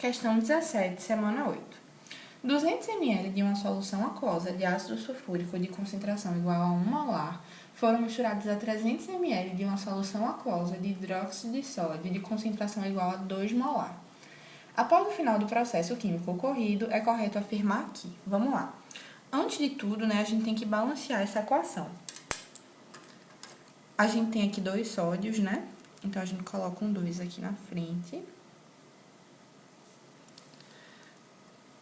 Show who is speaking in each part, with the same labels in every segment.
Speaker 1: Questão 17, semana 8. 200 ml de uma solução aquosa de ácido sulfúrico de concentração igual a 1 molar foram misturados a 300 ml de uma solução aquosa de hidróxido de sódio de concentração igual a 2 molar. Após o final do processo químico ocorrido, é correto afirmar que... Vamos lá. Antes de tudo, a gente tem que balancear essa equação. A gente tem aqui 2 sódios, Então, a gente coloca um 2 aqui na frente.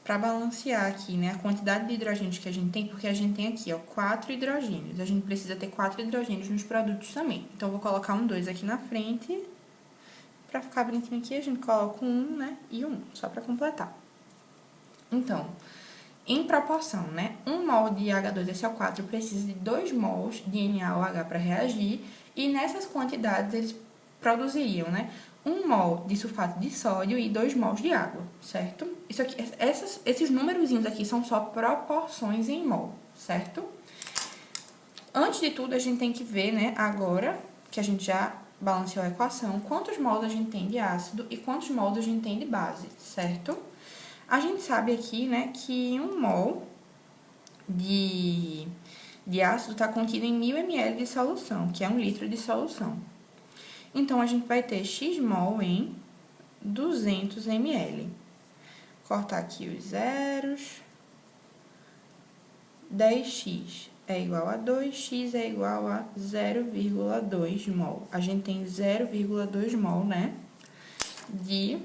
Speaker 1: Para balancear aqui, a quantidade de hidrogênios que a gente tem, porque a gente tem aqui, 4 hidrogênios. A gente precisa ter 4 hidrogênios nos produtos também. Então, eu vou colocar um 2 aqui na frente. Para ficar bonitinho aqui, a gente coloca um 1, e um, só para completar. Então, em proporção, 1 mol de H2SO4 precisa de 2 mols de NaOH para reagir. E nessas quantidades, eles produziriam, 1 mol de sulfato de sódio e 2 mols de água, certo? Isso aqui, esses númerozinhos aqui são só proporções em mol, certo? Antes de tudo, a gente tem que ver, agora que a gente já balanceou a equação, quantos mols a gente tem de ácido e quantos mols a gente tem de base, certo? A gente sabe aqui, que 1 mol de ácido está contido em 1000 ml de solução, que é 1 litro de solução. Então, a gente vai ter x mol em 200 ml. Cortar aqui os zeros. 10x é igual a 2, x é igual a 0,2 mol. A gente tem 0,2 mol, de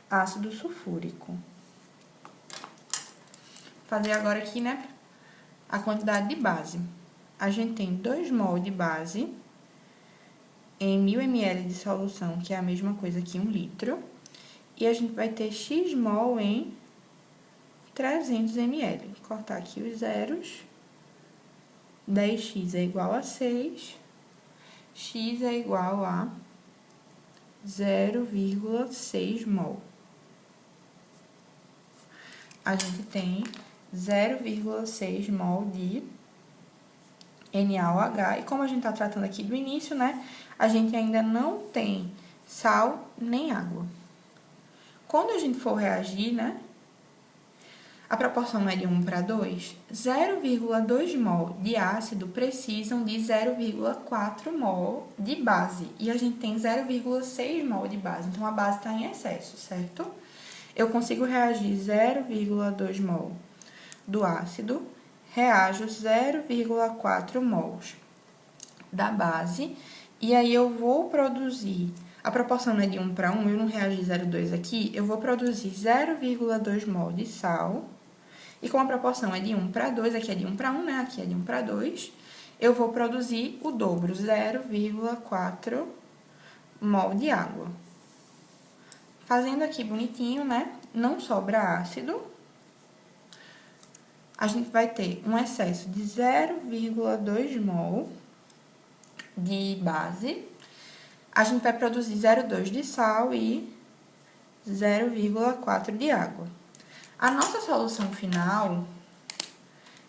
Speaker 1: ácido sulfúrico. Fazer agora aqui, a quantidade de base. A gente tem 2 mol de base em 1000 ml de solução, que é a mesma coisa que 1 litro. E a gente vai ter x mol em 300 ml. Vou cortar aqui os zeros. 10x é igual a 6. X é igual a 0,6 mol. A gente tem 0,6 mol de NaOH. E como a gente tá tratando aqui do início, a gente ainda não tem sal nem água. Quando a gente for reagir, a proporção é de 1 para 2, 0,2 mol de ácido precisam de 0,4 mol de base. E a gente tem 0,6 mol de base, então a base está em excesso, certo? Eu consigo reagir 0,2 mol do ácido, reajo 0,4 mols da base, e aí eu vou produzir... A proporção é de 1 para 1, eu não reagi 0,2 aqui, eu vou produzir 0,2 mol de sal. E como a proporção é de 1 para 2, aqui é de 1 para 1, aqui é de 1 para 2, eu vou produzir o dobro, 0,4 mol de água. Fazendo aqui bonitinho, não sobra ácido. A gente vai ter um excesso de 0,2 mol de base. A gente vai produzir 0,2 de sal e 0,4 de água. A nossa solução final,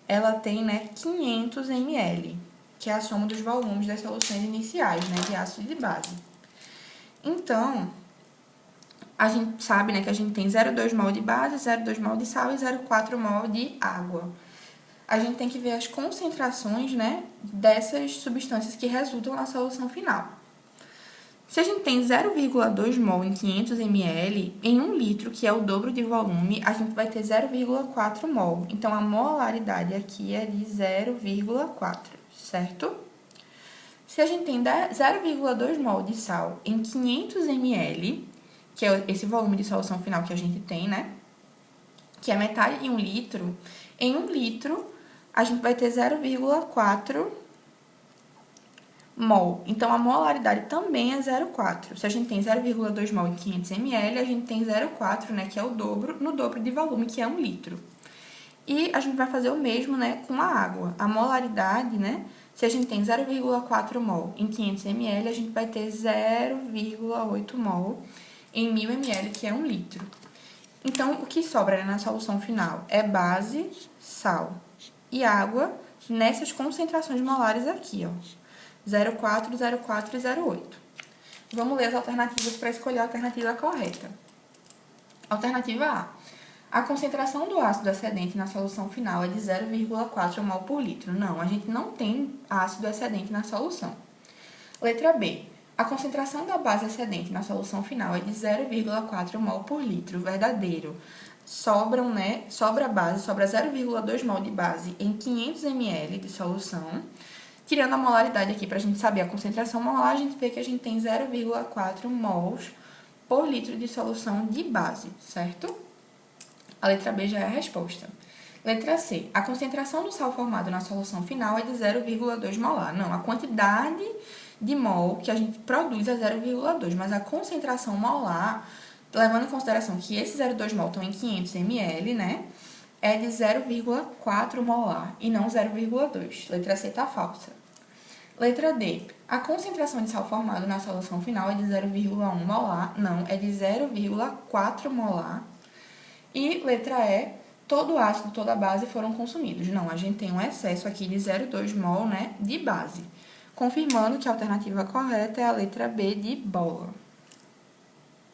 Speaker 1: ela tem, 500 ml, que é a soma dos volumes das soluções iniciais, de ácido e de base. Então, a gente sabe, que a gente tem 0,2 mol de base, 0,2 mol de sal e 0,4 mol de água. A gente tem que ver as concentrações, dessas substâncias que resultam na solução final. Se a gente tem 0,2 mol em 500 ml, em 1 litro, que é o dobro de volume, a gente vai ter 0,4 mol. Então, a molaridade aqui é de 0,4, certo? Se a gente tem 0,2 mol de sal em 500 ml, que é esse volume de solução final que a gente tem, que é metade de 1 litro, em 1 litro, a gente vai ter 0,4 mol. Então, a molaridade também é 0,4. Se a gente tem 0,2 mol em 500 ml, a gente tem 0,4, que é o dobro, no dobro de volume, que é 1 litro. E a gente vai fazer o mesmo, com a água. A molaridade, se a gente tem 0,4 mol em 500 ml, a gente vai ter 0,8 mol em 1000 ml, que é 1 litro. Então, o que sobra na solução final é base, sal e água nessas concentrações molares aqui, 0,4, 0,4 e 0,8. Vamos ler as alternativas para escolher a alternativa correta. Alternativa A. A concentração do ácido excedente na solução final é de 0,4 mol por litro. Não, a gente não tem ácido excedente na solução. Letra B. A concentração da base excedente na solução final é de 0,4 mol por litro. Verdadeiro. Sobra a base, sobra 0,2 mol de base em 500 ml de solução. Tirando a molaridade aqui para a gente saber a concentração molar, a gente vê que a gente tem 0,4 mols por litro de solução de base, certo? A letra B já é a resposta. Letra C. A concentração do sal formado na solução final é de 0,2 molar. Não, a quantidade de mol que a gente produz é 0,2, mas a concentração molar, levando em consideração que esses 0,2 mol estão em 500 ml, né? É de 0,4 molar e não 0,2. Letra C está falsa. Letra D. A concentração de sal formado na solução final é de 0,1 molar. Não, é de 0,4 molar. E letra E. Todo o ácido, toda a base foram consumidos. Não, a gente tem um excesso aqui de 0,2 mol, né, de base. Confirmando que a alternativa correta é a letra B de bola.